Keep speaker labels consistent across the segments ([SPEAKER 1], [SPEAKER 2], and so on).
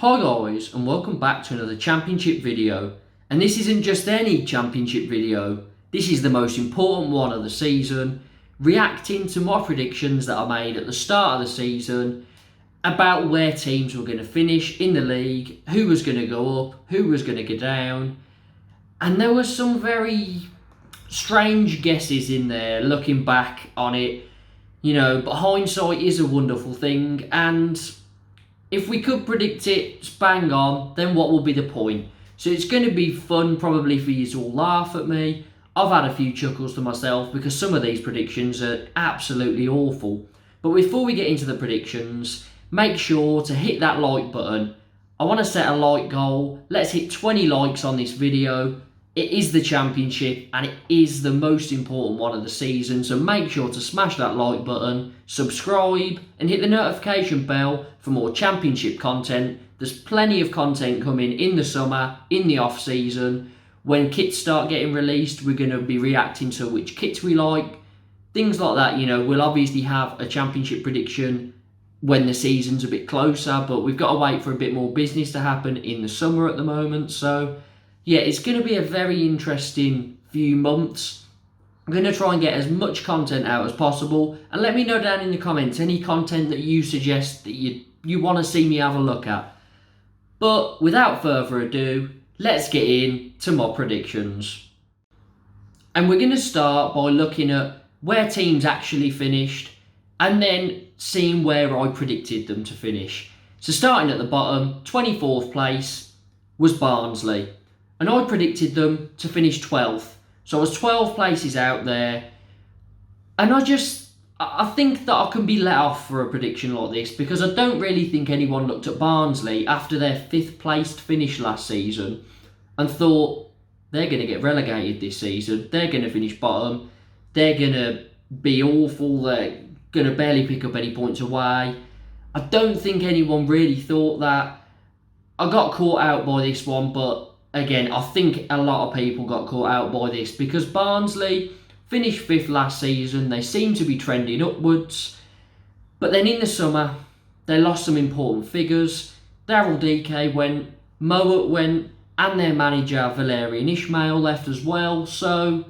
[SPEAKER 1] Hi guys, and welcome back to another championship video. And this isn't just any championship video, this is the most important one of the season, reacting to my predictions that I made at the start of the season about where teams were going to finish in the league, who was going to go up, who was going to go down. And there were some very strange guesses in there looking back on it, but hindsight is a wonderful thing, and if we could predict it bang on, then what will be the point? So it's going to be fun probably for you to all laugh at me. I've had a few chuckles to myself because some of these predictions are absolutely awful. But before we get into the predictions, make sure to hit that like button. I want to set a like goal. Let's hit 20 likes on this video. It is the championship and it is the most important one of the season, so make sure to smash that like button, subscribe and hit the notification bell for more championship content. There's plenty of content coming in the summer, in the off season. When kits start getting released, we're going to be reacting to which kits we like, things like that. We'll obviously have a championship prediction when the season's a bit closer, but we've got to wait for a bit more business to happen in the summer at the moment. So yeah, it's going to be a very interesting few months. I'm going to try and get as much content out as possible. And let me know down in the comments any content that you suggest that you want to see me have a look at. But without further ado, let's get into my predictions. And we're going to start by looking at where teams actually finished and then seeing where I predicted them to finish. So starting at the bottom, 24th place was Barnsley. And I predicted them to finish 12th. So I was 12 places out there. And I think that I can be let off for a prediction like this because I don't really think anyone looked at Barnsley after their 5th placed finish last season and thought they're going to get relegated this season. They're going to finish bottom. They're going to be awful. They're going to barely pick up any points away. I don't think anyone really thought that. I got caught out by this one, but again, I think a lot of people got caught out by this because Barnsley finished 5th last season. They seem to be trending upwards. But then in the summer, they lost some important figures. Daryl DK went, Mowat went, and their manager Valerian Ismail left as well. So,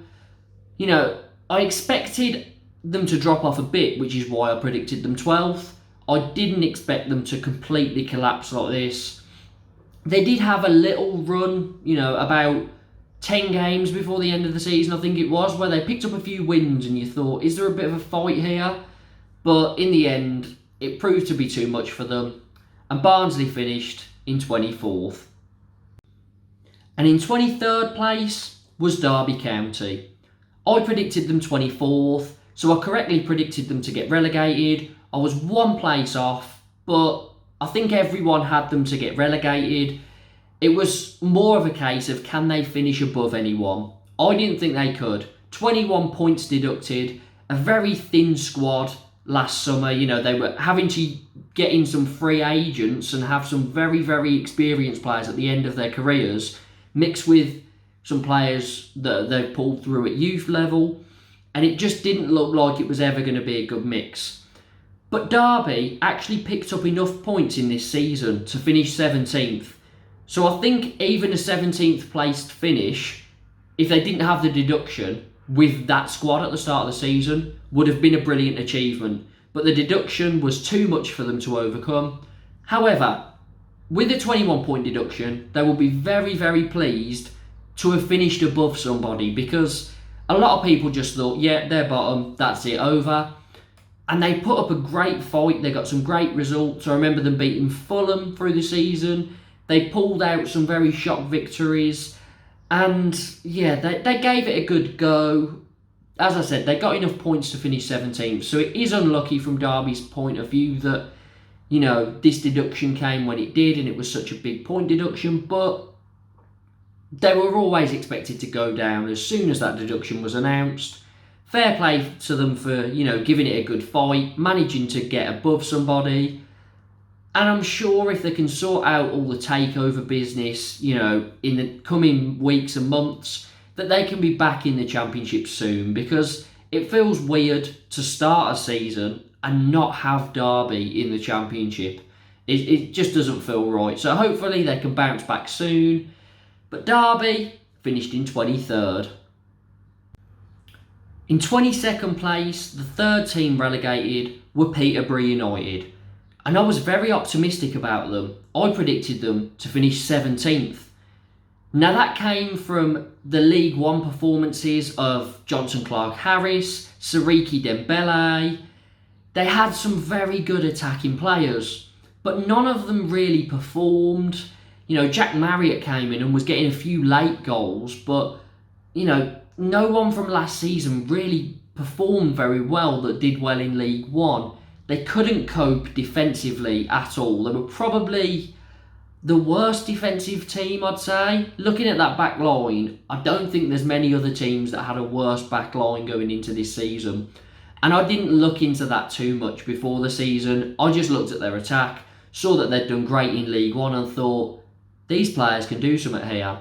[SPEAKER 1] I expected them to drop off a bit, which is why I predicted them 12th. I didn't expect them to completely collapse like this. They did have a little run, about 10 games before the end of the season, I think it was, where they picked up a few wins and you thought, is there a bit of a fight here? But in the end, it proved to be too much for them. And Barnsley finished in 24th. And in 23rd place was Derby County. I predicted them 24th, so I correctly predicted them to get relegated. I was 1 place off, but I think everyone had them to get relegated. It was more of a case of can they finish above anyone. I didn't think they could. 21 points deducted, a very thin squad last summer. They were having to get in some free agents and have some very, very experienced players at the end of their careers, mixed with some players that they've pulled through at youth level. And it just didn't look like it was ever going to be a good mix. But Derby actually picked up enough points in this season to finish 17th. So I think even a 17th placed finish, if they didn't have the deduction with that squad at the start of the season, would have been a brilliant achievement. But the deduction was too much for them to overcome. However, with the 21 point deduction, they will be very, very pleased to have finished above somebody because a lot of people just thought, yeah, they're bottom, that's it, over. And they put up a great fight. They got some great results. I remember them beating Fulham through the season. They pulled out some very shock victories. And yeah, they gave it a good go. As I said, they got enough points to finish 17th. So it is unlucky from Derby's point of view that, this deduction came when it did and it was such a big point deduction. But they were always expected to go down as soon as that deduction was announced. Fair play to them for, giving it a good fight, managing to get above somebody. And I'm sure if they can sort out all the takeover business, in the coming weeks and months, that they can be back in the championship soon because it feels weird to start a season and not have Derby in the championship. It just doesn't feel right. So hopefully they can bounce back soon. But Derby finished in 23rd. In 22nd place, the third team relegated were Peterborough United. And I was very optimistic about them. I predicted them to finish 17th. Now that came from the League One performances of Johnson Clark-Harris, Siriki Dembele. They had some very good attacking players, but none of them really performed. Jack Marriott came in and was getting a few late goals, but, no one from last season really performed very well that did well in League One. They couldn't cope defensively at all. They were probably the worst defensive team, I'd say. Looking at that back line, I don't think there's many other teams that had a worse back line going into this season. And I didn't look into that too much before the season. I just looked at their attack, saw that they'd done great in League One and thought, these players can do something here.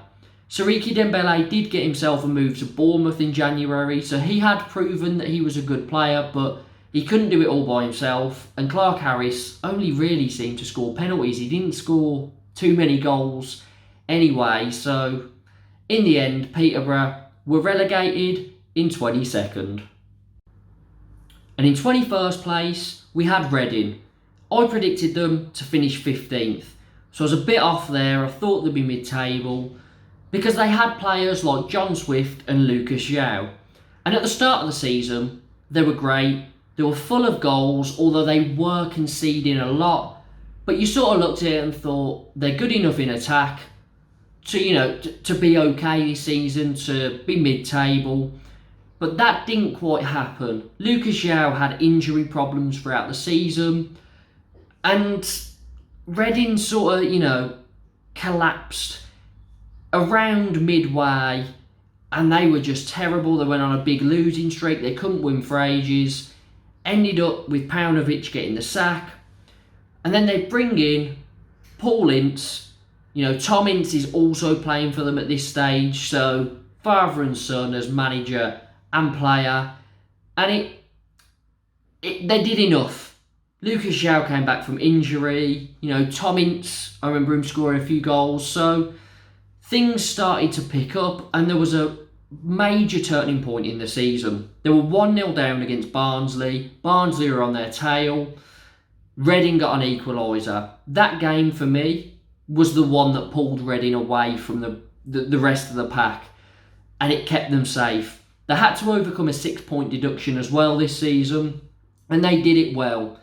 [SPEAKER 1] Siriki Dembele did get himself a move to Bournemouth in January, so he had proven that he was a good player, but he couldn't do it all by himself. And Clark-Harris only really seemed to score penalties. He didn't score too many goals anyway, so in the end, Peterborough were relegated in 22nd. And in 21st place, we had Reading. I predicted them to finish 15th, so I was a bit off there. I thought they'd be mid-table because they had players like John Swift and Lucas João. And at the start of the season, they were great. They were full of goals, although they were conceding a lot. But you sort of looked at it and thought, they're good enough in attack to be okay this season, to be mid-table. But that didn't quite happen. Lucas João had injury problems throughout the season. And Reading sort of, collapsed around midway. And they were just terrible. They went on a big losing streak. They couldn't win for ages. Ended up with Paunovic getting the sack. And then they bring in Paul Ince. Tom Ince is also playing for them at this stage. So father and son as manager and player. And they did enough. Lucas João came back from injury. Tom Ince, I remember him scoring a few goals. So things started to pick up and there was a major turning point in the season. They were 1-0 down against Barnsley. Barnsley were on their tail. Reading got an equaliser. That game for me was the one that pulled Reading away from the rest of the pack and it kept them safe. They had to overcome a 6-point deduction as well this season and they did it well.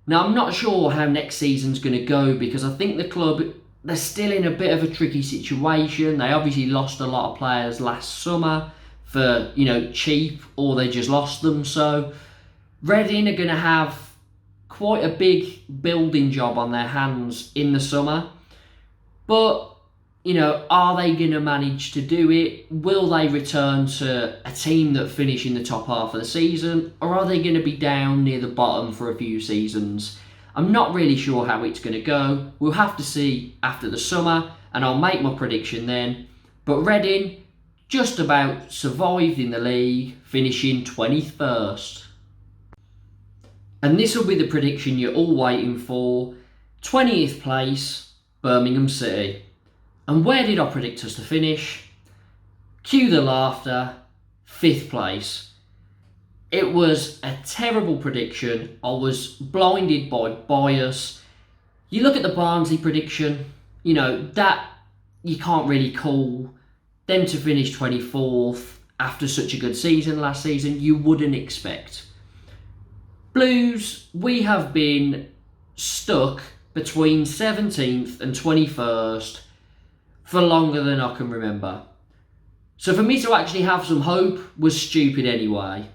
[SPEAKER 1] Now I'm not sure how next season's going to go because I think the club, they're still in a bit of a tricky situation. They obviously lost a lot of players last summer for, cheap, or they just lost them. So Reading are going to have quite a big building job on their hands in the summer. But, are they going to manage to do it? Will they return to a team that finish in the top half of the season? Or are they going to be down near the bottom for a few seasons? I'm not really sure how it's going to go. We'll have to see after the summer and I'll make my prediction then. But Reading just about survived in the league, finishing 21st. And this will be the prediction you're all waiting for. 20th place, Birmingham City. And where did I predict us to finish? Cue the laughter, 5th place. It was a terrible prediction. I was blinded by bias. You look at the Barnsley prediction, that you can't really call them to finish 24th after such a good season last season. You wouldn't expect. Blues, we have been stuck between 17th and 21st for longer than I can remember. So for me to actually have some hope was stupid anyway.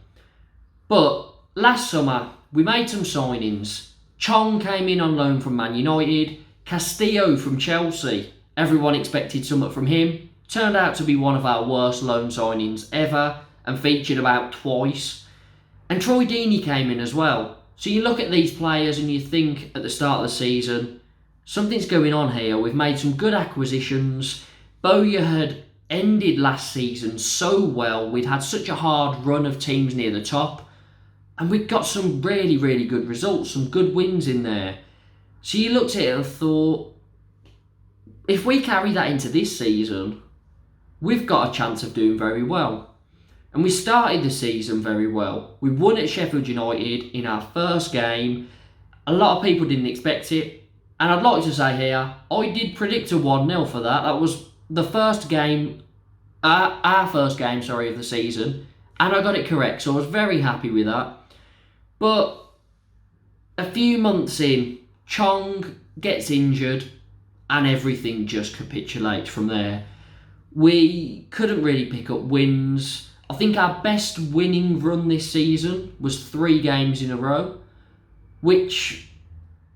[SPEAKER 1] But last summer, we made some signings. Chong came in on loan from Man United. Castillo from Chelsea. Everyone expected something from him. Turned out to be one of our worst loan signings ever and featured about twice. And Troy Deeney came in as well. So you look at these players and you think at the start of the season, something's going on here. We've made some good acquisitions. Bowyer had ended last season so well. We'd had such a hard run of teams near the top. And we'd got some really, really good results, some good wins in there. So you looked at it and thought, if we carry that into this season, we've got a chance of doing very well. And we started the season very well. We won at Sheffield United in our first game. A lot of people didn't expect it. And I'd like to say here, I did predict a 1-0 for that. That was the first game, our first game, of the season. And I got it correct, so I was very happy with that. But a few months in, Chong gets injured and everything just capitulates from there. We couldn't really pick up wins. I think our best winning run this season was 3 games in a row, which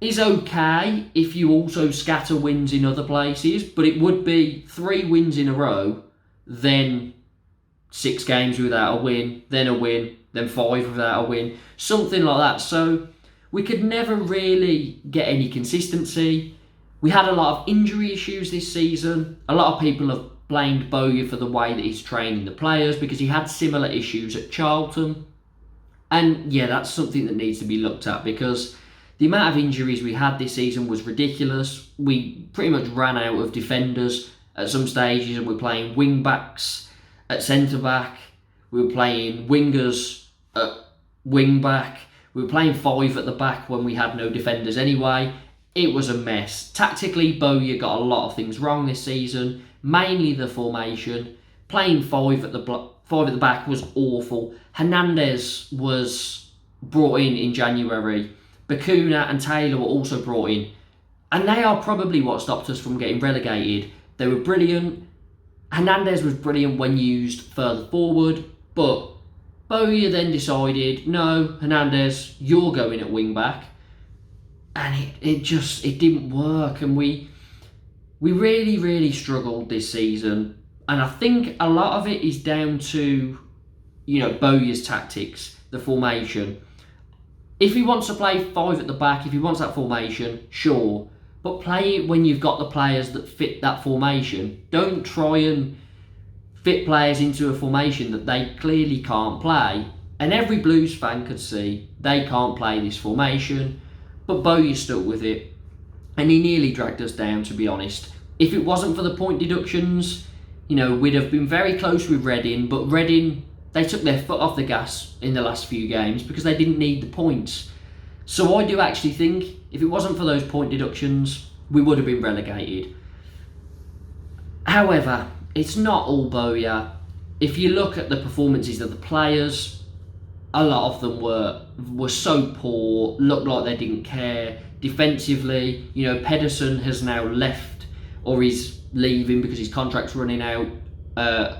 [SPEAKER 1] is okay if you also scatter wins in other places, but it would be 3 wins in a row, then 6 games without a win, then 5 without a win, something like that. So we could never really get any consistency. We had a lot of injury issues this season. A lot of people have blamed Bowyer for the way that he's training the players because he had similar issues at Charlton. And yeah, that's something that needs to be looked at because the amount of injuries we had this season was ridiculous. We pretty much ran out of defenders at some stages and we're playing wing backs at centre back. We were playing wingers at wing back. We were playing 5 at the back when we had no defenders anyway. It was a mess. Tactically, Bowyer got a lot of things wrong this season. Mainly the formation. Playing 5 at the back was awful. Hernandez was brought in January. Bakuna and Taylor were also brought in. And they are probably what stopped us from getting relegated. They were brilliant. Hernandez was brilliant when used further forward. But Bowyer then decided, no, Hernandez, you're going at wing back. And it didn't work. And we really, really struggled this season. And I think a lot of it is down to, Bowyer's tactics, the formation. If he wants to play 5 at the back, if he wants that formation, sure. But play it when you've got the players that fit that formation. Don't try and fit players into a formation that they clearly can't play. And every Blues fan could see they can't play this formation. But Bowyer stuck with it. And he nearly dragged us down, to be honest. If it wasn't for the point deductions, we'd have been very close with Reading. But Reading, they took their foot off the gas in the last few games because they didn't need the points. So I do actually think if it wasn't for those point deductions, we would have been relegated. However, it's not all Bowyer. If you look at the performances of the players, a lot of them were so poor, looked like they didn't care. Defensively, Pedersen has now left, or he's leaving because his contract's running out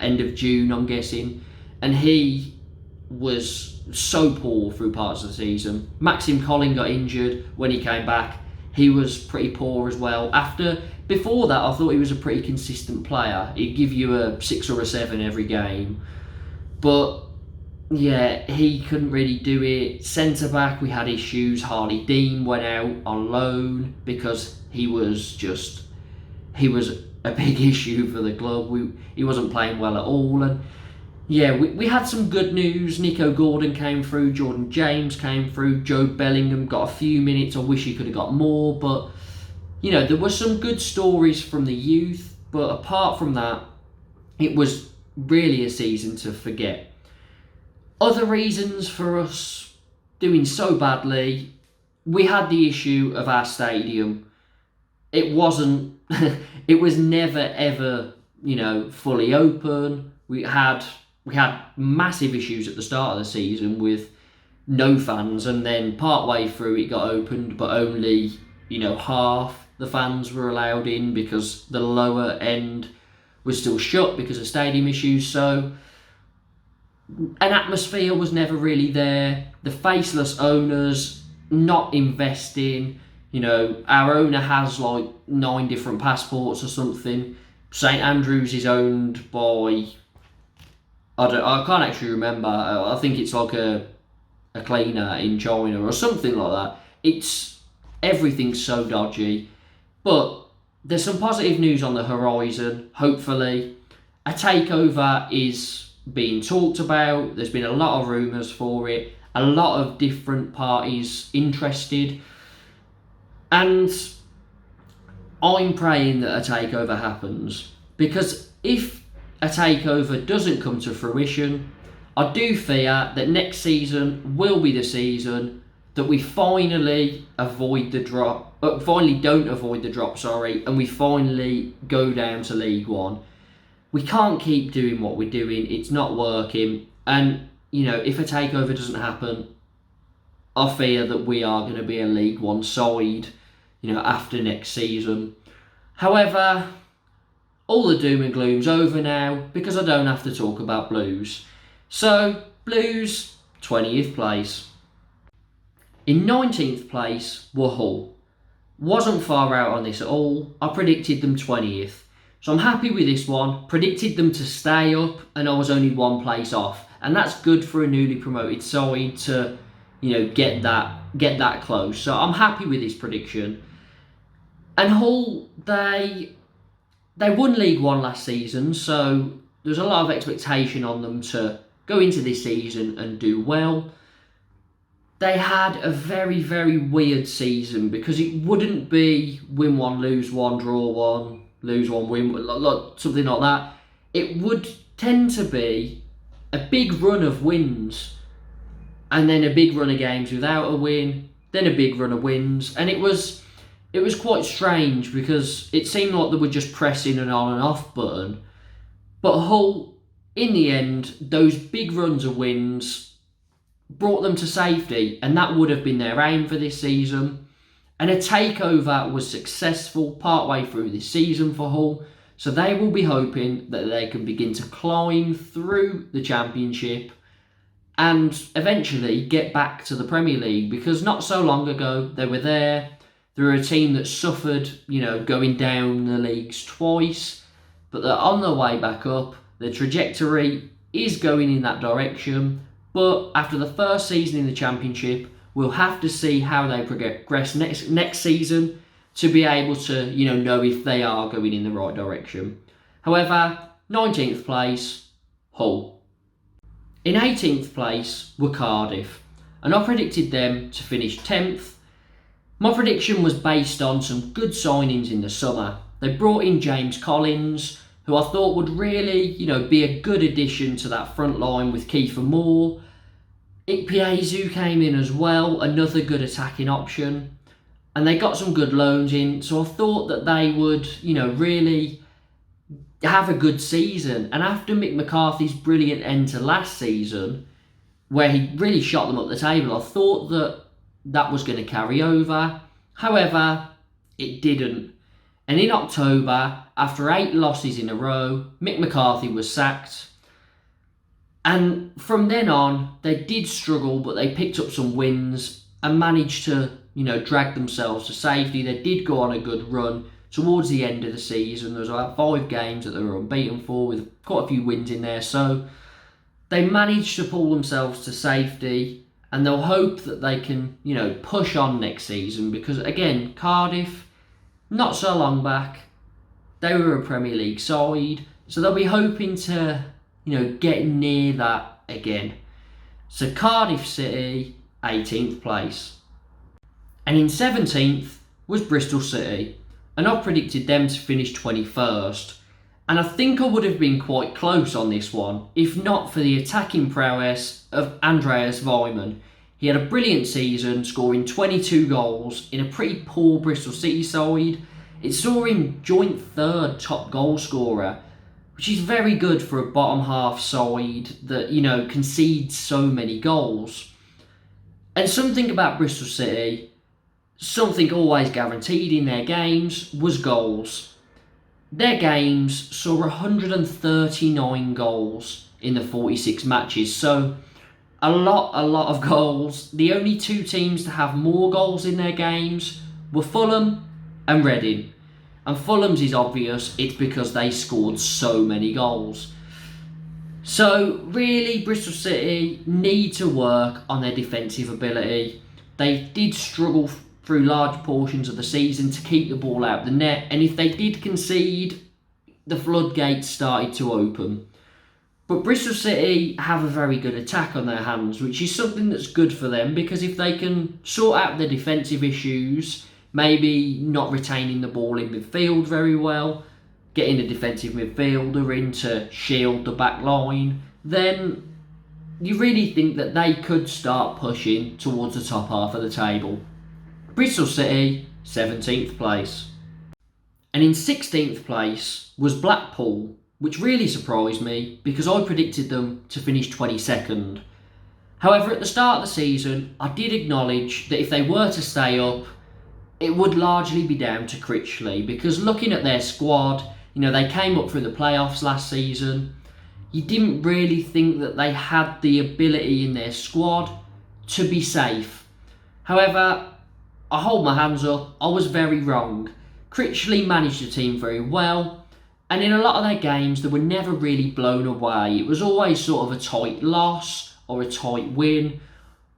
[SPEAKER 1] end of June, I'm guessing. And he was so poor through parts of the season. Maxim Collin got injured when he came back. He was pretty poor as well. Before that, I thought he was a pretty consistent player. He'd give you a 6 or a 7 every game. But yeah, he couldn't really do it. Centre back, we had issues. Harley Dean went out on loan because he was a big issue for the club. He wasn't playing well at all. And yeah, we had some good news. Nico Gordon came through, Jordan James came through, Joe Bellingham got a few minutes. I wish he could have got more, but there were some good stories from the youth. But apart from that, it was really a season to forget. Other reasons for us doing so badly, we had the issue of our stadium. It was never ever, fully open. We had massive issues at the start of the season with no fans, and then partway through it got opened, but only, half the fans were allowed in because the lower end was still shut because of stadium issues. So an atmosphere was never really there. The faceless owners not investing. Our owner has like 9 different passports or something. St Andrews is owned by, I can't actually remember. I think it's like a cleaner in China or something like that. Everything's so dodgy. But there's some positive news on the horizon, hopefully. A takeover is being talked about. There's been a lot of rumours for it. A lot of different parties interested. And I'm praying that a takeover happens, because if a takeover doesn't come to fruition, I do fear that next season will be the season that we finally avoid the drop, finally don't avoid the drop, and we finally go down to League One. We can't keep doing what we're doing. It's not working. And, if a takeover doesn't happen, I fear that we are going to be a League One side, after next season. However, all the doom and gloom's over now, because I don't have to talk about Blues. So, Blues, 20th place. In 19th place were Hull. Wasn't far out on this at all. I predicted them 20th. So I'm happy with this one. Predicted them to stay up, and I was only one place off. And that's good for a newly promoted side to, get that close. So I'm happy with this prediction. And Hull, they won League One last season, so there's a lot of expectation on them to go into this season and do well. They had a very, very weird season, because it wouldn't be win one, lose one, draw one, lose one, win, something like that. It would tend to be a big run of wins, and then a big run of games without a win, then a big run of wins, and it was quite strange, because it seemed like they were just pressing an on and off button. But Hull, in the end, those big runs of wins brought them to safety, and that would have been their aim for this season. And a takeover was successful partway through this season for Hull, so they will be hoping that they can begin to climb through the Championship and eventually get back to the Premier League, because not so long ago they were there. They were a team that suffered, going down the leagues twice, but they're on their way back up. The trajectory is going in that direction. But after the first season in the Championship, we'll have to see how they progress next season to be able to, know if they are going in the right direction. However, 19th place, Hull. In 18th place were Cardiff, and I predicted them to finish 10th. My prediction was based on some good signings in the summer. They brought in James Collins, who I thought would really, be a good addition to that front line with Kiefer Moore. Ikpeazu came in as well, another good attacking option. And they got some good loans in, so I thought that they would, really have a good season. And after Mick McCarthy's brilliant end to last season, where he really shot them up the table, I thought that was going to carry over. However, it didn't. And in October, after 8 losses in a row, Mick McCarthy was sacked. And from then on, they did struggle, but they picked up some wins and managed to, drag themselves to safety. They did go on a good run towards the end of the season. There was about 5 games that they were unbeaten for, with quite a few wins in there. So they managed to pull themselves to safety, and they'll hope that they can, push on next season, because again, Cardiff, not so long back, they were a Premier League side, so they'll be hoping to, get near that again. So Cardiff City, 18th place. And in 17th was Bristol City, and I predicted them to finish 21st. And I think I would have been quite close on this one, if not for the attacking prowess of Andreas Weimann. He had a brilliant season, scoring 22 goals in a pretty poor Bristol City side. It saw him joint 3rd top goal scorer, which is very good for a bottom half side that, concedes so many goals. And something about Bristol City, something always guaranteed in their games, was goals. Their games saw 139 goals in the 46 matches, so a lot of goals. The only 2 teams to have more goals in their games were Fulham and Reading. And Fulham's is obvious, it's because they scored so many goals. So really, Bristol City need to work on their defensive ability. They did struggle through large portions of the season to keep the ball out the net, and if they did concede, the floodgates started to open. But Bristol City have a very good attack on their hands, which is something that's good for them, because if they can sort out their defensive issues, maybe not retaining the ball in midfield very well, getting a defensive midfielder in to shield the back line, then you really think that they could start pushing towards the top half of the table. Bristol City, 17th place. And in 16th place was Blackpool, which really surprised me because I predicted them to finish 22nd. However, at the start of the season, I did acknowledge that if they were to stay up, it would largely be down to Critchley, because looking at their squad, they came up through the playoffs last season. You didn't really think that they had the ability in their squad to be safe. However, I hold my hands up, I was very wrong. Critchley managed the team very well, and in a lot of their games, they were never really blown away. It was always sort of a tight loss or a tight win,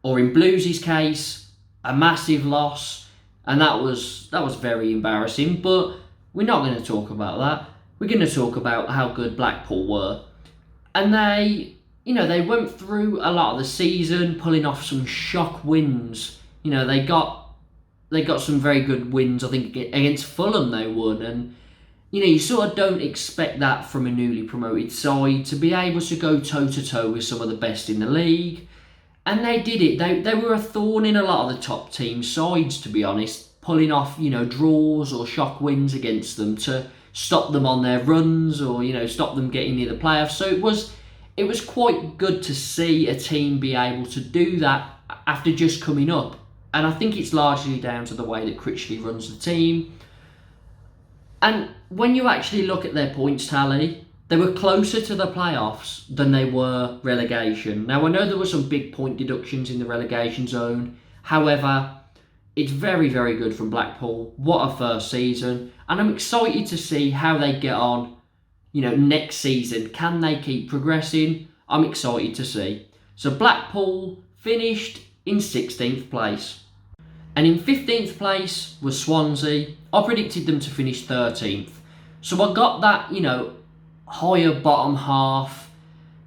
[SPEAKER 1] or in Blues' case, a massive loss, and that was very embarrassing. But we're not going to talk about that. We're going to talk about how good Blackpool were. And they went through a lot of the season pulling off some shock wins. They got some very good wins. I think against Fulham they won, and you sort of don't expect that from a newly promoted side, to be able to go toe to toe with some of the best in the league. And they did it. They were a thorn in a lot of the top team sides, to be honest, pulling off draws or shock wins against them to stop them on their runs, or stop them getting near the playoffs. So it was quite good to see a team be able to do that after just coming up. And I think it's largely down to the way that Critchley runs the team. And when you actually look at their points tally, they were closer to the playoffs than they were relegation. Now, I know there were some big point deductions in the relegation zone. However, it's very, very good from Blackpool. What a first season. And I'm excited to see how they get on, next season. Can they keep progressing? I'm excited to see. So Blackpool finished in 16th place. And in 15th place was Swansea. I predicted them to finish 13th. So I got that, higher bottom half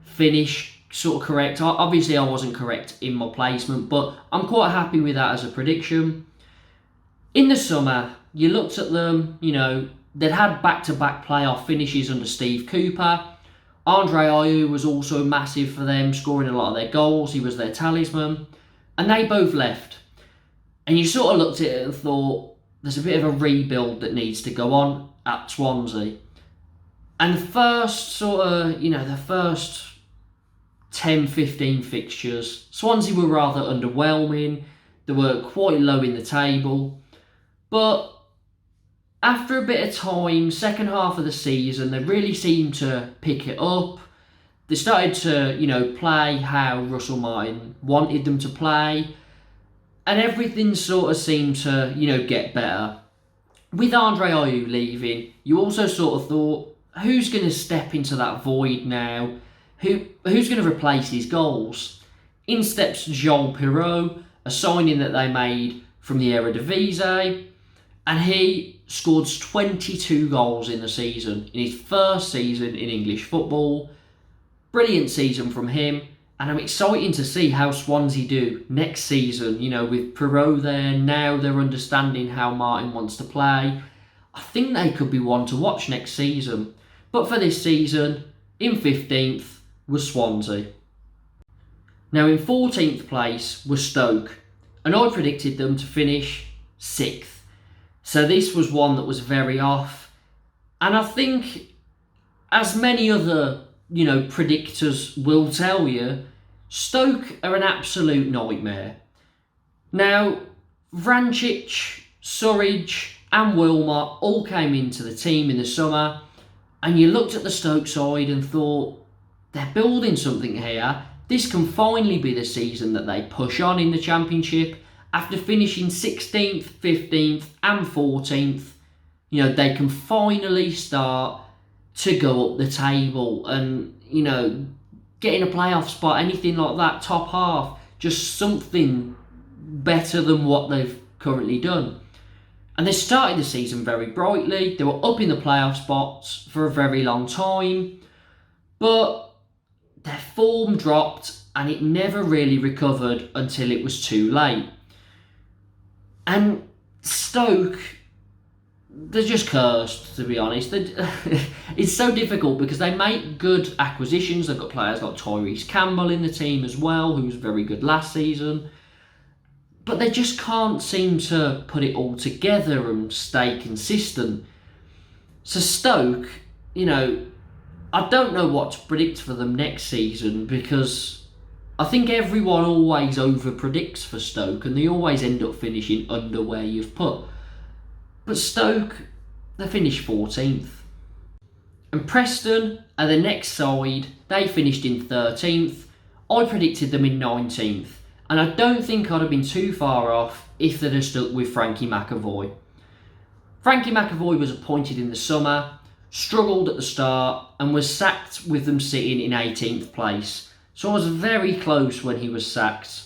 [SPEAKER 1] finish sort of correct. Obviously, I wasn't correct in my placement, but I'm quite happy with that as a prediction. In the summer, you looked at them, they'd had back-to-back playoff finishes under Steve Cooper. Andre Ayew was also massive for them, scoring a lot of their goals. He was their talisman. And they both left. And you sort of looked at it and thought, there's a bit of a rebuild that needs to go on at Swansea. And the first the first 10, 15 fixtures, Swansea were rather underwhelming. They were quite low in the table. But after a bit of time, second half of the season, they really seemed to pick it up. They started to, play how Russell Martin wanted them to play. And everything sort of seemed to, get better. With Andre Ayew leaving, you also sort of thought, who's going to step into that void now? Who's going to replace his goals? In steps Joel Pirot, a signing that they made from the Eredivisie, and he scored 22 goals in the season, in his first season in English football. Brilliant season from him. And I'm excited to see how Swansea do next season, with Pirot there. Now they're understanding how Martin wants to play. I think they could be one to watch next season. But for this season, in 15th was Swansea. Now in 14th place was Stoke. And I predicted them to finish 6th. So this was one that was very off. And I think, as many other predictors will tell you, Stoke are an absolute nightmare. Now, Vrancic, Surridge and Wilmot all came into the team in the summer, and you looked at the Stoke side and thought, they're building something here. This can finally be the season that they push on in the Championship. After finishing 16th, 15th and 14th, they can finally start to go up the table and, getting a playoff spot, anything like that, top half, just something better than what they've currently done. And they started the season very brightly. They were up in the playoff spots for a very long time, but their form dropped and it never really recovered until it was too late. And Stoke, they're just cursed, to be honest. It's so difficult because they make good acquisitions. They've got players like Tyrese Campbell in the team as well, who was very good last season. But they just can't seem to put it all together and stay consistent. So Stoke, I don't know what to predict for them next season, because I think everyone always over-predicts for Stoke and they always end up finishing under where you've put. But Stoke, they finished 14th. And Preston are the next side. They finished in 13th. I predicted them in 19th. And I don't think I'd have been too far off if they'd have stuck with Frankie McAvoy. Frankie McAvoy was appointed in the summer, struggled at the start, and was sacked with them sitting in 18th place. So I was very close when he was sacked.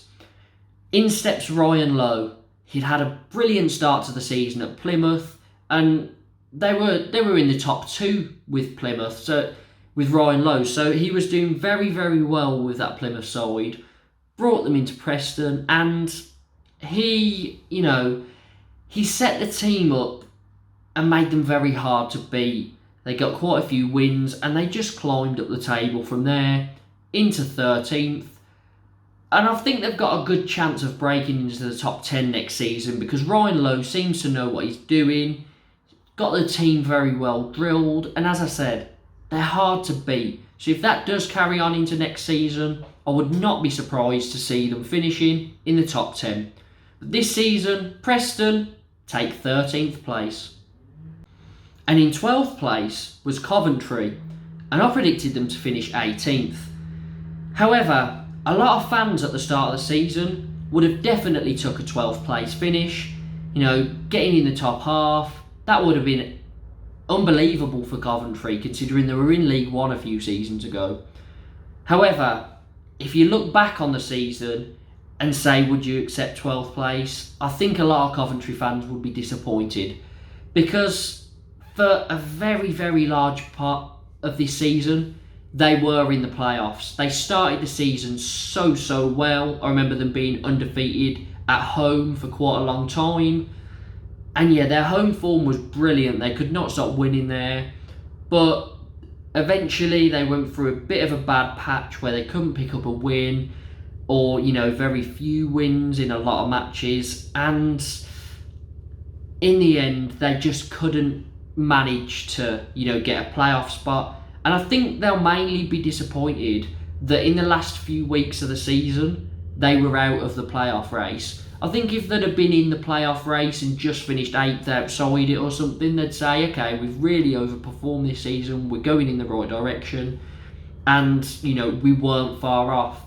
[SPEAKER 1] In steps Ryan Lowe. He'd had a brilliant start to the season at Plymouth, and they were in the top two with Plymouth, so with Ryan Lowe. So he was doing very, very well with that Plymouth side. Brought them into Preston, and he set the team up and made them very hard to beat. They got quite a few wins, and they just climbed up the table from there into 13th. And I think they've got a good chance of breaking into the top 10 next season, because Ryan Lowe seems to know what he's doing, got the team very well drilled, and as I said, they're hard to beat. So if that does carry on into next season, I would not be surprised to see them finishing in the top 10. But this season, Preston take 13th place. And in 12th place was Coventry, and I predicted them to finish 18th. However, a lot of fans at the start of the season would have definitely took a 12th place finish. Getting in the top half, that would have been unbelievable for Coventry, considering they were in League One a few seasons ago. However, if you look back on the season and say, would you accept 12th place? I think a lot of Coventry fans would be disappointed, because for a very, very large part of this season, they were in the playoffs. They started the season so well. I remember them being undefeated at home for quite a long time. And yeah, their home form was brilliant. They could not stop winning there. But eventually they went through a bit of a bad patch where they couldn't pick up a win, or, very few wins in a lot of matches. And in the end, they just couldn't manage to, get a playoff spot. And I think they'll mainly be disappointed that in the last few weeks of the season, they were out of the playoff race. I think if they'd have been in the playoff race and just finished 8th outside it or something, they'd say, okay, we've really overperformed this season, we're going in the right direction, and, we weren't far off.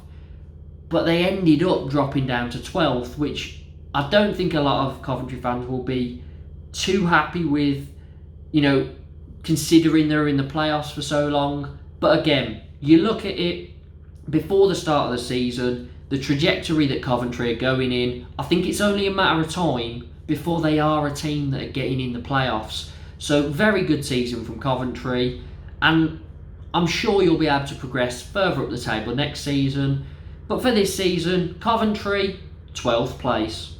[SPEAKER 1] But they ended up dropping down to 12th, which I don't think a lot of Coventry fans will be too happy with, considering they're in the playoffs for so long. But again, you look at it before the start of the season, the trajectory that Coventry are going in, I think it's only a matter of time before they are a team that are getting in the playoffs. So very good season from Coventry, and I'm sure you'll be able to progress further up the table next season. But for this season, Coventry, 12th place.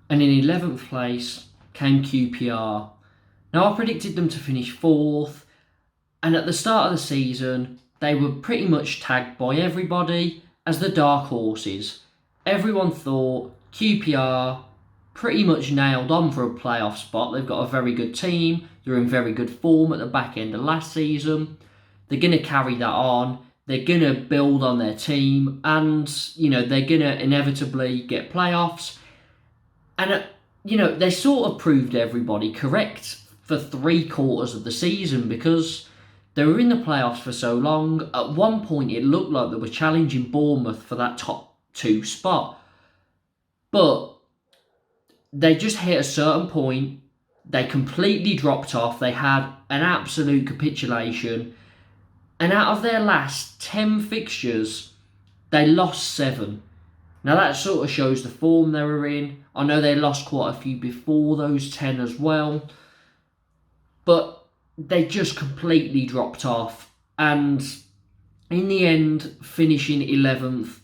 [SPEAKER 1] And in 11th place came QPR. Now, I predicted them to finish 4th, and at the start of the season, they were pretty much tagged by everybody as the dark horses. Everyone thought QPR pretty much nailed on for a playoff spot. They've got a very good team. They're in very good form at the back end of last season. They're going to carry that on. They're going to build on their team, and, they're going to inevitably get playoffs. And, they sort of proved everybody correct for 3/4 of the season, because they were in the playoffs for so long. At one point, it looked like they were challenging Bournemouth for that top 2 spot. But they just hit a certain point. They completely dropped off. They had an absolute capitulation. And out of their last 10 fixtures, they lost 7. Now that sort of shows the form they were in. I know they lost quite a few before those 10 as well. But they just completely dropped off. And in the end, finishing 11th,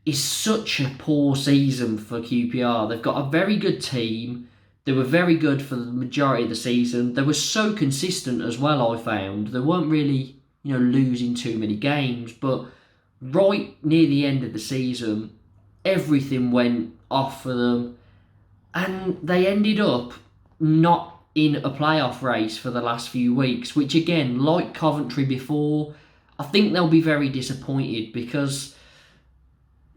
[SPEAKER 1] is such a poor season for QPR. They've got a very good team. They were very good for the majority of the season. They were so consistent as well, I found. They weren't really, losing too many games. But right near the end of the season, everything went off for them. And they ended up not in a playoff race for the last few weeks, which again, like Coventry before, I think they'll be very disappointed because,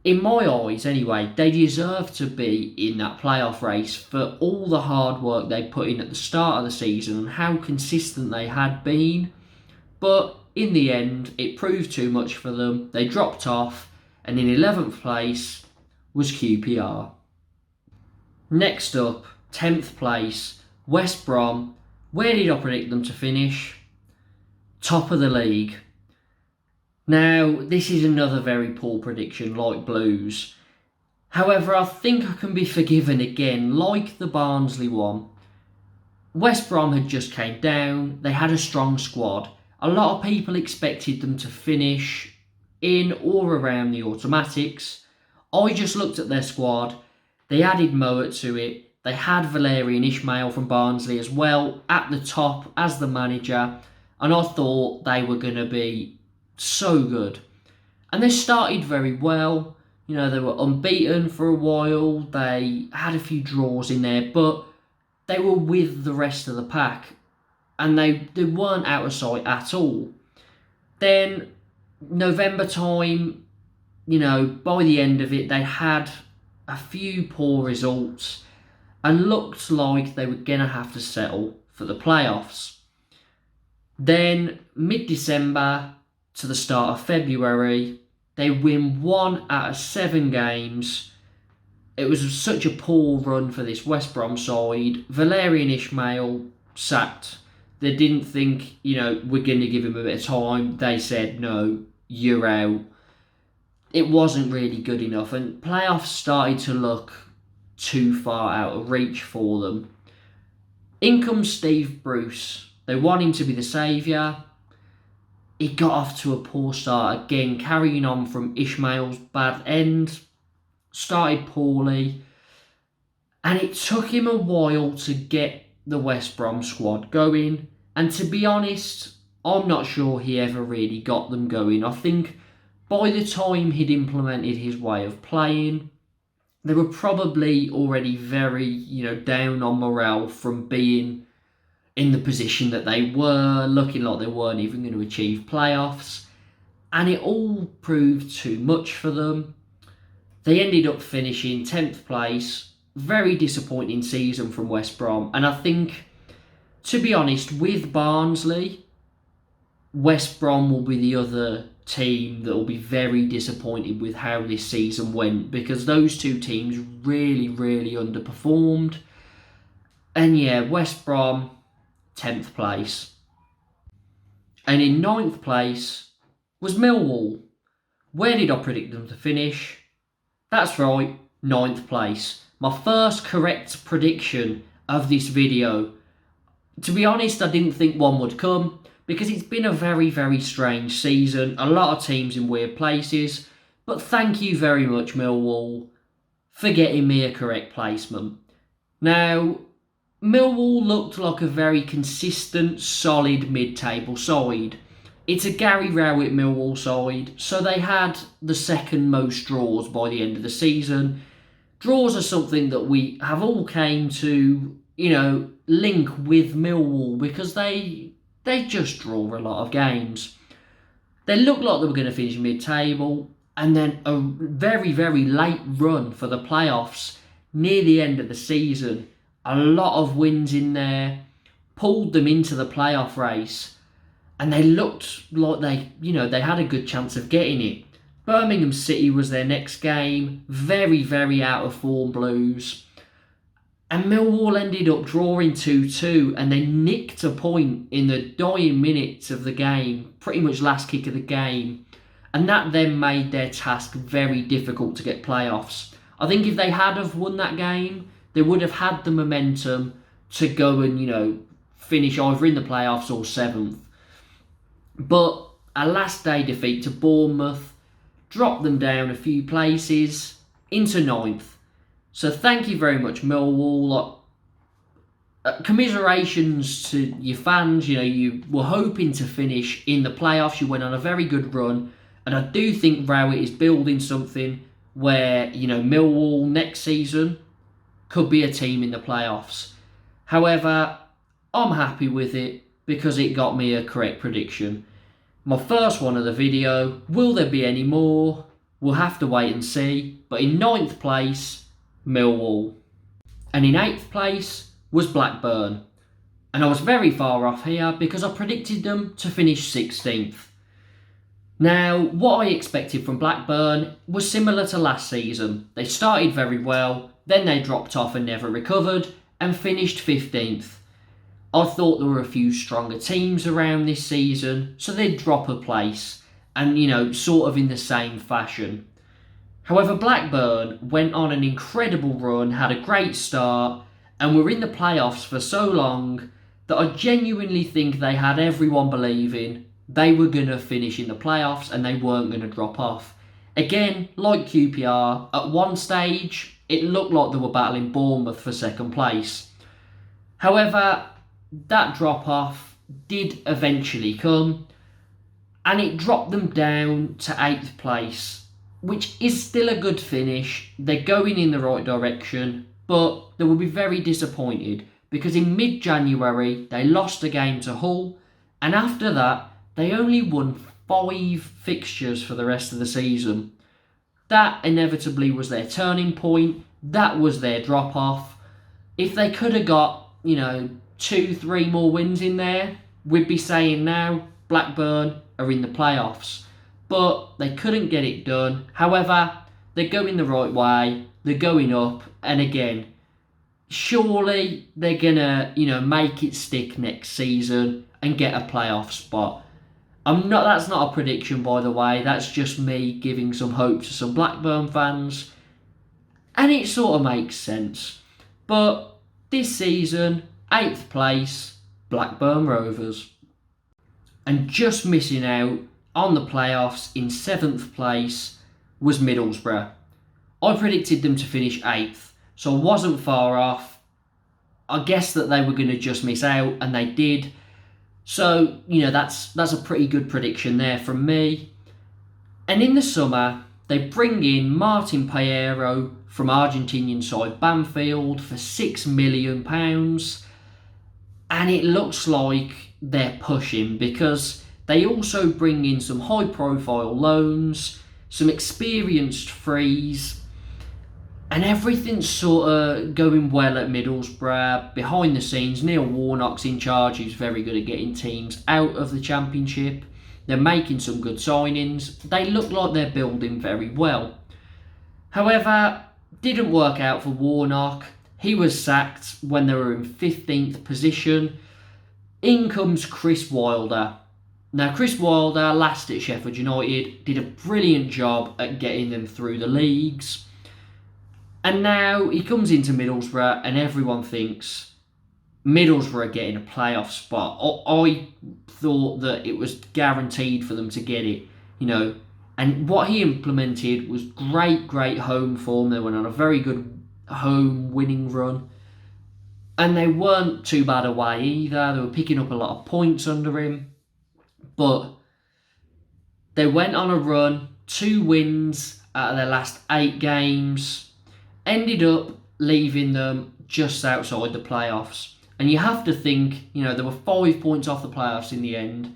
[SPEAKER 1] in my eyes anyway, they deserve to be in that playoff race for all the hard work they put in at the start of the season and how consistent they had been. But in the end, it proved too much for them. They dropped off, and in 11th place was QPR. Next up, 10th place, West Brom. Where did I predict them to finish? Top of the league. Now, this is another very poor prediction, like Blues. However, I think I can be forgiven again, like the Barnsley one. West Brom had just came down. They had a strong squad. A lot of people expected them to finish in or around the automatics. I just looked at their squad. They added Mowat to it. They had Valérien Ismaël from Barnsley as well at the top as the manager. And I thought they were going to be so good. And they started very well. They were unbeaten for a while. They had a few draws in there, but they were with the rest of the pack. And they weren't out of sight at all. Then, November time, by the end of it, they had a few poor results and looked like they were going to have to settle for the playoffs. Then, mid-December to the start of February, they win 1 out of 7 games. It was such a poor run for this West Brom side. Valérien Ismaël sacked. They didn't think, we're going to give him a bit of time. They said, no, you're out. It wasn't really good enough, and playoffs started to look too far out of reach for them. In comes Steve Bruce. They want him to be the saviour. He got off to a poor start again, carrying on from Ismail's bad end. Started poorly. And it took him a while to get the West Brom squad going. And to be honest, I'm not sure he ever really got them going. I think by the time he'd implemented his way of playing, they were probably already very, down on morale from being in the position that they were, looking like they weren't even going to achieve playoffs. And it all proved too much for them. They ended up finishing 10th place. Very disappointing season from West Brom. And I think, to be honest, with Barnsley, West Brom will be the other team that will be very disappointed with how this season went, because those two teams really, really underperformed. And yeah, West Brom, 10th place. And in 9th place was Millwall. Where did I predict them to finish? That's right, 9th place. My first correct prediction of this video. To be honest, I didn't think one would come, because it's been a very, very strange season. A lot of teams in weird places. But thank you very much, Millwall, for getting me a correct placement. Now, Millwall looked like a very consistent, solid mid-table side. It's a Gary Rowett Millwall side, so they had the second most draws by the end of the season. Draws are something that we have all came to, link with Millwall, because they just draw a lot of games. They looked like they were going to finish mid-table, and then a very, very late run for the playoffs near the end of the season. A lot of wins in there, pulled them into the playoff race, and they looked like they had a good chance of getting it. Birmingham City was their next game. Very, very out of form Blues. And Millwall ended up drawing 2-2, and they nicked a point in the dying minutes of the game, pretty much last kick of the game. And that then made their task very difficult to get playoffs. I think if they had have won that game, they would have had the momentum to go and, finish either in the playoffs or 7th. But a last day defeat to Bournemouth dropped them down a few places into ninth. So thank you very much, Millwall. Commiserations to your fans. You were hoping to finish in the playoffs. You went on a very good run, and I do think Rowett is building something where Millwall next season could be a team in the playoffs. However, I'm happy with it because it got me a correct prediction. My first one of the video. Will there be any more? We'll have to wait and see. But in ninth place, Millwall, and in eighth place was Blackburn. And I was very far off here because I predicted them to finish 16th. Now, what I expected from Blackburn was similar to last season. They started very well, then they dropped off and never recovered, and finished 15th. I thought there were a few stronger teams around this season, so they'd drop a place, and sort of in the same fashion. However, Blackburn went on an incredible run, had a great start, and were in the playoffs for so long that I genuinely think they had everyone believing they were going to finish in the playoffs and they weren't going to drop off. Again, like QPR, at one stage, it looked like they were battling Bournemouth for second place. However, that drop-off did eventually come, and it dropped them down to 8th place, which is still a good finish. They're going in the right direction, but they will be very disappointed because in mid-January they lost a game to Hull, and after that they only won 5 fixtures for the rest of the season. That inevitably was their turning point. That was their drop-off. If they could have got 2-3 more wins in there, we'd be saying now Blackburn are in the playoffs. But they couldn't get it done. However, they're going the right way. They're going up. And again, surely they're going to, make it stick next season and get a playoff spot. That's not a prediction, by the way. That's just me giving some hope to some Blackburn fans. And it sort of makes sense. But this season, 8th place, Blackburn Rovers. And just missing out on the playoffs in 7th place was Middlesbrough. I predicted them to finish 8th, so I wasn't far off. I guessed that they were going to just miss out, and they did. So, that's a pretty good prediction there from me. And in the summer, they bring in Martin Pereiro from Argentinian side Banfield for £6 million. And it looks like they're pushing because they also bring in some high-profile loans, some experienced frees, and everything's sort of going well at Middlesbrough. Behind the scenes, Neil Warnock's in charge. He's very good at getting teams out of the Championship. They're making some good signings. They look like they're building very well. However, didn't work out for Warnock. He was sacked when they were in 15th position. In comes Chris Wilder. Now, Chris Wilder, last at Sheffield United, did a brilliant job at getting them through the leagues. And now he comes into Middlesbrough and everyone thinks Middlesbrough are getting a playoff spot. I thought that it was guaranteed for them to get it, And what he implemented was great home form. They went on a very good home winning run. And they weren't too bad away either. They were picking up a lot of points under him. But they went on a run, 2 wins out of their last 8 games. Ended up leaving them just outside the playoffs. And you have to think, there were 5 points off the playoffs in the end.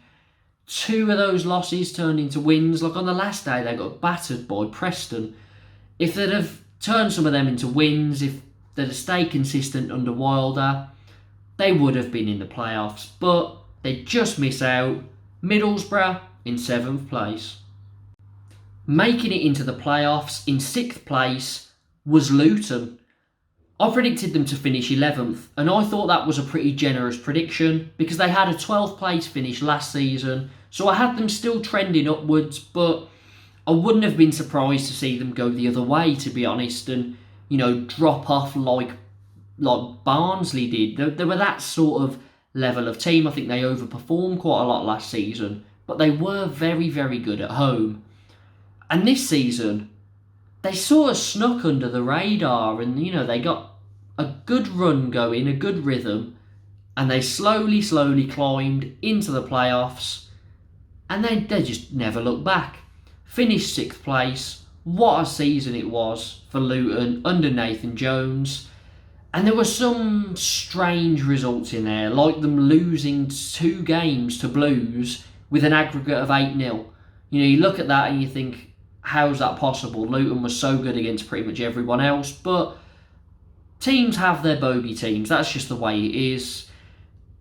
[SPEAKER 1] 2 of those losses turned into wins. Like on the last day, they got battered by Preston. If they'd have turned some of them into wins, if they'd have stayed consistent under Wilder, they would have been in the playoffs. But they just miss out. Middlesbrough in 7th place. Making it into the playoffs in 6th place was Luton. I predicted them to finish 11th, and I thought that was a pretty generous prediction because they had a 12th place finish last season, so I had them still trending upwards, but I wouldn't have been surprised to see them go the other way, to be honest, and drop off like Barnsley did. They were that sort of level of team. I think they overperformed quite a lot last season, but they were very good at home. And this season, they sort of snuck under the radar and, they got a good run going, a good rhythm, and they slowly climbed into the playoffs, and they just never looked back. Finished 6th place. What a season it was for Luton under Nathan Jones. And there were some strange results in there, like them losing 2 games to Blues with an aggregate of 8-0. You look at that and you think, how's that possible? Luton was so good against pretty much everyone else, but teams have their bogey teams. That's just the way it is.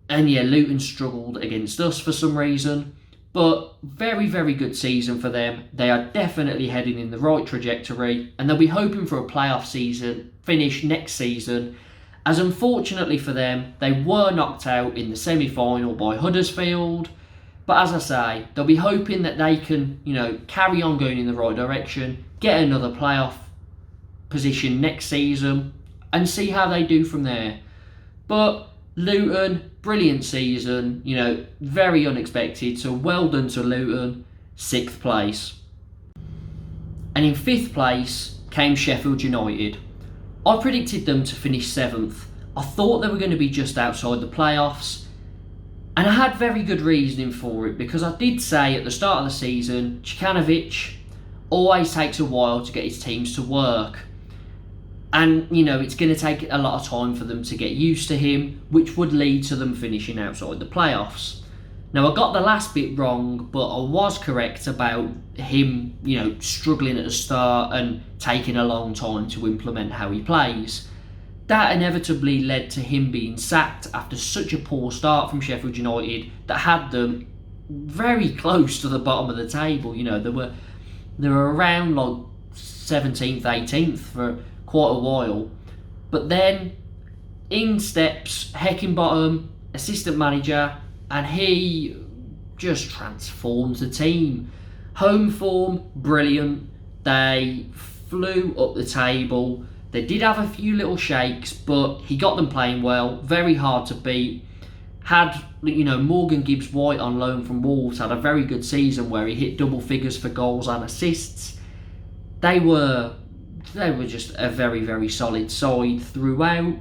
[SPEAKER 1] And yeah, Luton struggled against us for some reason. But very, very good season for them. They are definitely heading in the right trajectory, and they'll be hoping for a playoff season finish next season, as unfortunately for them, they were knocked out in the semi-final by Huddersfield. But as I say, they'll be hoping that they can, carry on going in the right direction, get another playoff position next season, and see how they do from there. But Luton, brilliant season, very unexpected, so well done to Luton, 6th place. And in 5th place came Sheffield United. I predicted them to finish 7th. I thought they were going to be just outside the playoffs, and I had very good reasoning for it, because I did say at the start of the season, Jokanovic always takes a while to get his teams to work. And, it's going to take a lot of time for them to get used to him, which would lead to them finishing outside the playoffs. Now, I got the last bit wrong, but I was correct about him, struggling at the start and taking a long time to implement how he plays. That inevitably led to him being sacked after such a poor start from Sheffield United that had them very close to the bottom of the table. They were around like 17th, 18th for quite a while. But then in steps Heckingbottom, assistant manager, and he just transformed the team. Home form, brilliant. They flew up the table. They did have a few little shakes, but he got them playing well. Very hard to beat. Had, Morgan Gibbs-White on loan from Wolves had a very good season where he hit double figures for goals and assists. They were just a very, very solid side throughout.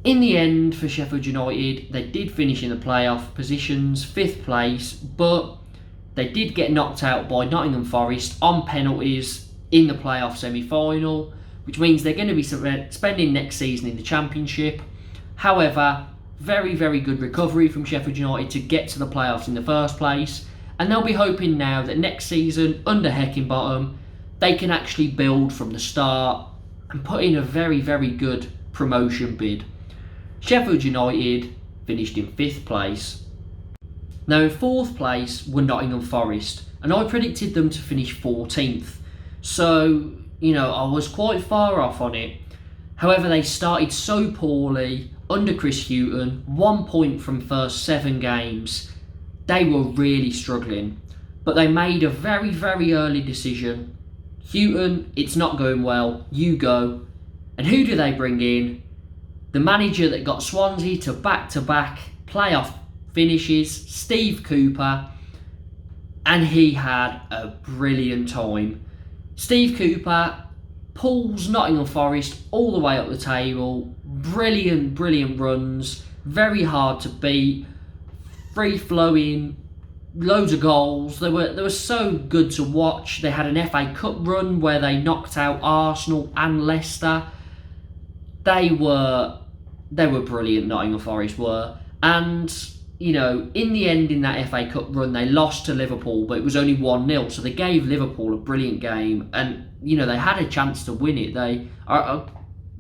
[SPEAKER 1] In the end, for Sheffield United, they did finish in the playoff positions, 5th place, but they did get knocked out by Nottingham Forest on penalties in the playoff semi-final, which means they're going to be spending next season in the Championship. However, very, very good recovery from Sheffield United to get to the playoffs in the first place, and they'll be hoping now that next season, under Heckingbottom, they can actually build from the start and put in a very, very good promotion bid. Sheffield United finished in 5th place. Now in 4th place were Nottingham Forest, and I predicted them to finish 14th. So, I was quite far off on it. However, they started so poorly under Chris Hughton, 1 point from first 7 games. They were really struggling, but they made a very, very early decision. Hughton, it's not going well, you go. And who do they bring in? The manager that got Swansea to back-to-back playoff finishes, Steve Cooper, and he had a brilliant time. Steve Cooper pulls Nottingham Forest all the way up the table. Brilliant, brilliant runs, very hard to beat, free-flowing, loads of goals. They were so good to watch. They had an FA Cup run where they knocked out Arsenal and Leicester. They were brilliant, Nottingham Forest were. And, in the end, in that FA Cup run, they lost to Liverpool, but it was only 1-0. So they gave Liverpool a brilliant game. And, they had a chance to win it. I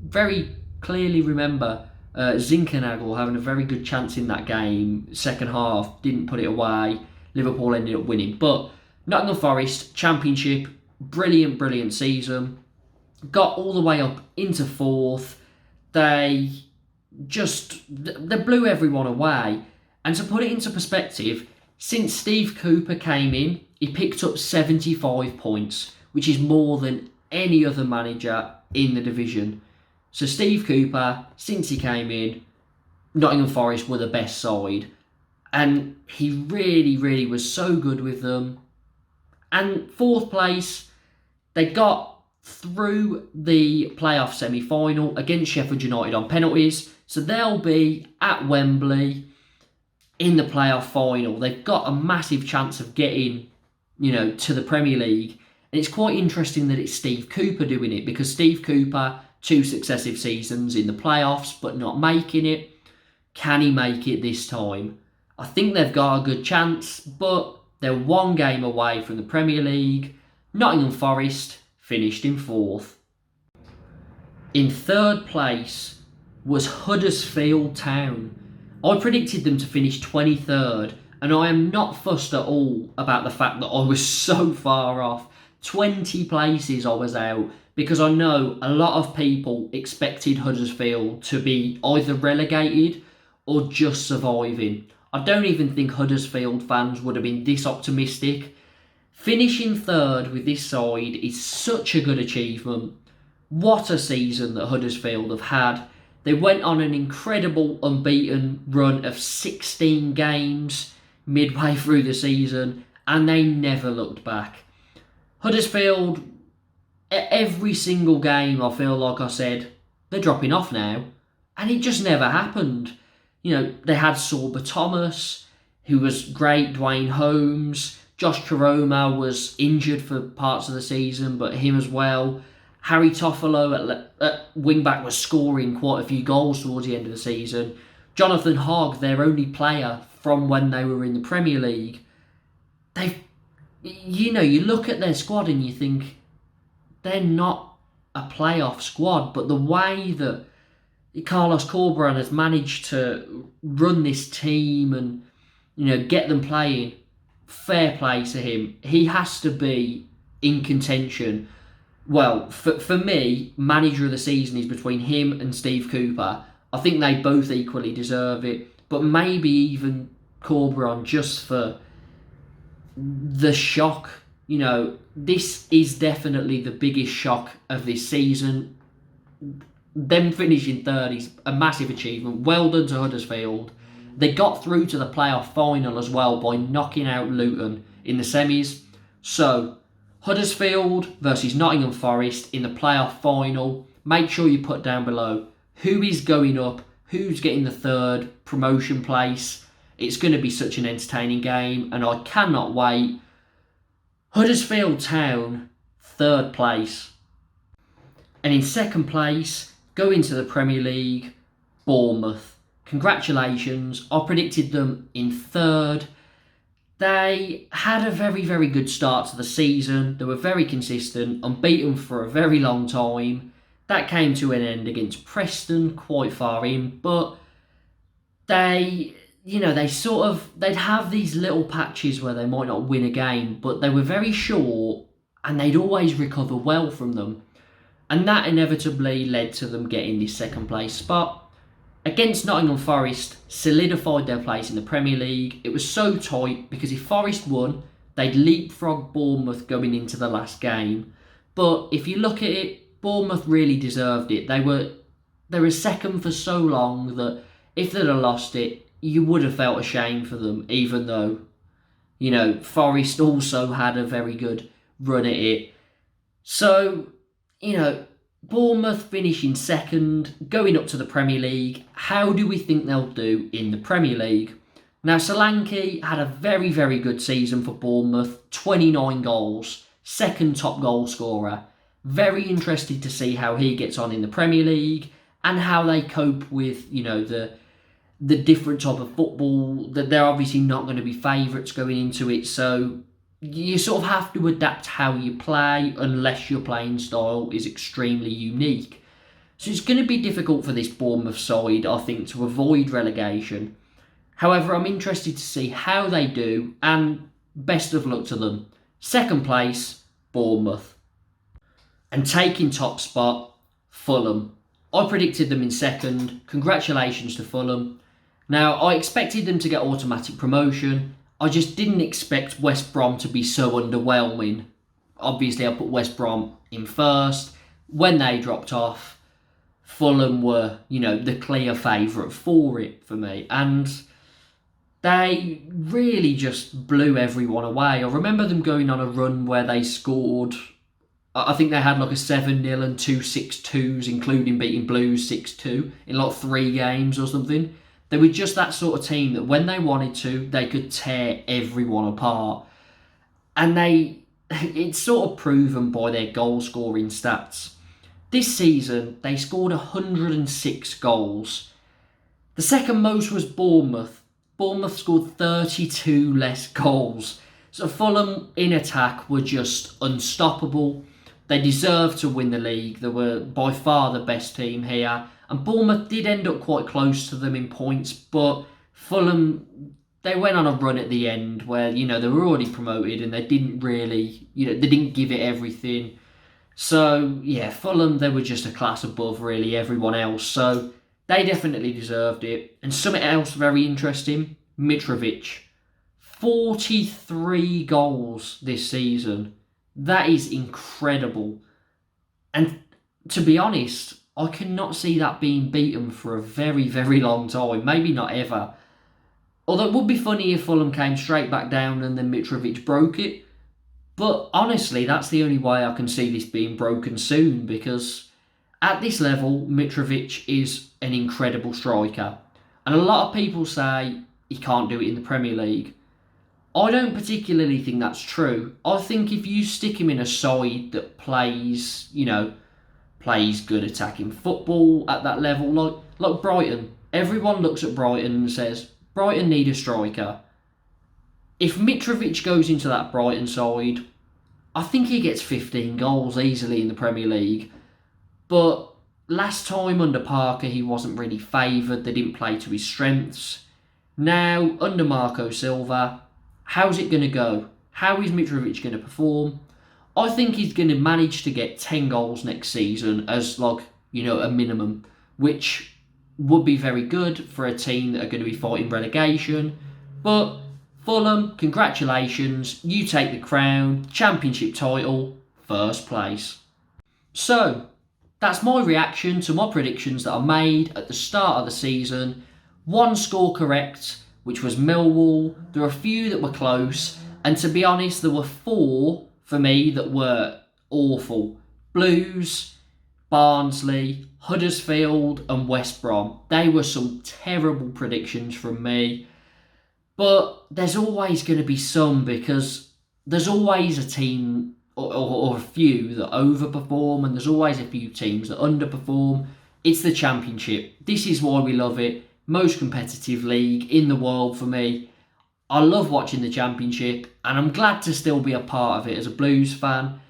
[SPEAKER 1] very clearly remember Zinkernagel having a very good chance in that game. Second half, didn't put it away. Liverpool ended up winning. But Nottingham Forest, Championship, brilliant, brilliant season. Got all the way up into 4th. They blew everyone away. And to put it into perspective, since Steve Cooper came in, he picked up 75 points, which is more than any other manager in the division. So Steve Cooper, since he came in, Nottingham Forest were the best side. And he really, really was so good with them. And fourth place, they got through the playoff semi-final against Sheffield United on penalties. So they'll be at Wembley in the playoff final. They've got a massive chance of getting, to the Premier League. And it's quite interesting that it's Steve Cooper doing it, because Steve Cooper, 2 successive seasons in the playoffs, but not making it. Can he make it this time? I think they've got a good chance, but they're 1 game away from the Premier League. Nottingham Forest finished in 4th. In 3rd place was Huddersfield Town. I predicted them to finish 23rd, and I am not fussed at all about the fact that I was so far off. 20 places I was out, because I know a lot of people expected Huddersfield to be either relegated or just surviving. I don't even think Huddersfield fans would have been this optimistic. Finishing 3rd with this side is such a good achievement. What a season that Huddersfield have had. They went on an incredible unbeaten run of 16 games midway through the season, and they never looked back. Huddersfield, every single game, I feel like I said, they're dropping off now, and it just never happened. They had Sorba Thomas, who was great, Dwayne Holmes, Josh Karoma was injured for parts of the season, but him as well. Harry Toffolo at wing-back was scoring quite a few goals towards the end of the season. Jonathan Hogg, their only player from when they were in the Premier League. You look at their squad and you think, they're not a playoff squad, but the way that Carlos Corberán has managed to run this team and, get them playing, fair play to him. He has to be in contention. Well, for me, manager of the season is between him and Steve Cooper. I think they both equally deserve it, but maybe even Corberán, just for the shock. This is definitely the biggest shock of this season. Them finishing 3rd is a massive achievement. Well done to Huddersfield. They got through to the playoff final as well by knocking out Luton in the semis. So, Huddersfield versus Nottingham Forest in the playoff final. Make sure you put down below who is going up, who's getting the 3rd promotion place. It's going to be such an entertaining game, and I cannot wait. Huddersfield Town, 3rd place. And in 2nd place, going to the Premier League, Bournemouth. Congratulations. I predicted them in 3rd. They had a very, very good start to the season. They were very consistent, unbeaten for a very long time. That came to an end against Preston, quite far in, but they'd have these little patches where they might not win a game, but they were very short and they'd always recover well from them. And that inevitably led to them getting this 2nd place spot. Against Nottingham Forest, solidified their place in the Premier League. It was so tight because if Forest won, they'd leapfrog Bournemouth going into the last game. But if you look at it, Bournemouth really deserved it. They were 2nd for so long that if they'd have lost it, you would have felt ashamed for them, even though, Forest also had a very good run at it. So, Bournemouth finishing 2nd, going up to the Premier League. How do we think they'll do in the Premier League? Now, Solanke had a very, very good season for Bournemouth. 29 goals, 2nd top goal scorer. Very interested to see how he gets on in the Premier League and how they cope with, the different type of football. That they're obviously not going to be favourites going into it, so you sort of have to adapt how you play unless your playing style is extremely unique. So it's going to be difficult for this Bournemouth side, I think, to avoid relegation. However, I'm interested to see how they do, and best of luck to them. 2nd place, Bournemouth. And taking top spot, Fulham. I predicted them in 2nd. Congratulations to Fulham. Now, I expected them to get automatic promotion. I just didn't expect West Brom to be so underwhelming. Obviously, I put West Brom in 1st. When they dropped off, Fulham were, the clear favourite for it for me. And They really just blew everyone away. I remember them going on a run where they scored, I think they had like a 7-0 and 2 6-2s, including beating Blues 6-2 in like 3 games or something. They were just that sort of team that when they wanted to, they could tear everyone apart. And it's sort of proven by their goal scoring stats. This season, they scored 106 goals. The second most was Bournemouth. Bournemouth scored 32 less goals. So Fulham in attack were just unstoppable. They deserved to win the league. They were by far the best team here. And Bournemouth did end up quite close to them in points, but Fulham, they went on a run at the end where, they were already promoted and they didn't really, they didn't give it everything. So, yeah, Fulham, they were just a class above really everyone else. So they definitely deserved it. And something else very interesting, Mitrovic. 43 goals this season. That is incredible. And to be honest, I cannot see that being beaten for a very, very long time. Maybe not ever. Although it would be funny if Fulham came straight back down and then Mitrovic broke it. But honestly, that's the only way I can see this being broken soon, because at this level, Mitrovic is an incredible striker. And a lot of people say he can't do it in the Premier League. I don't particularly think that's true. I think if you stick him in a side that plays, plays good attacking football at that level, like Brighton. Everyone looks at Brighton and says, Brighton need a striker. If Mitrovic goes into that Brighton side, I think he gets 15 goals easily in the Premier League. But last time under Parker, he wasn't really favoured. They didn't play to his strengths. Now, under Marco Silva, how's it going to go? How is Mitrovic going to perform? I think he's going to manage to get 10 goals next season as, a minimum, which would be very good for a team that are going to be fighting relegation. But Fulham, congratulations, you take the crown, championship title, first place. So, that's my reaction to my predictions that I made at the start of the season. One score correct, which was Millwall. There were a few that were close, and to be honest, there were 4 for me that were awful. Blues, Barnsley, Huddersfield and West Brom. They were some terrible predictions from me. But there's always going to be some, because there's always a team or a few that overperform, and there's always a few teams that underperform. It's the Championship. This is why we love it. Most competitive league in the world for me. I love watching the Championship, and I'm glad to still be a part of it as a Blues fan.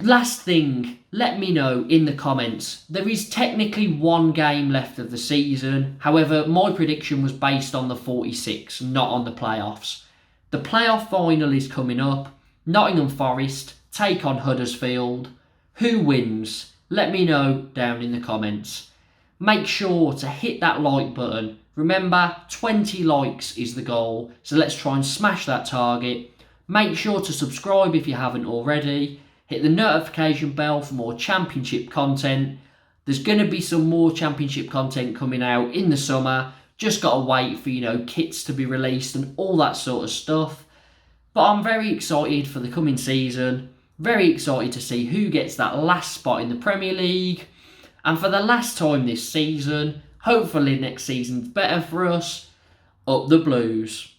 [SPEAKER 1] Last thing, let me know in the comments. There is technically 1 game left of the season. However, my prediction was based on the 46, not on the playoffs. The playoff final is coming up. Nottingham Forest take on Huddersfield. Who wins? Let me know down in the comments. Make sure to hit that like button. Remember, 20 likes is the goal, so let's try and smash that target. Make sure to subscribe if you haven't already. Hit the notification bell for more Championship content. There's going to be some more Championship content coming out in the summer. Just got to wait for, kits to be released and all that sort of stuff. But I'm very excited for the coming season. Very excited to see who gets that last spot in the Premier League. And for the last time this season, hopefully next season's better for us, up the Blues.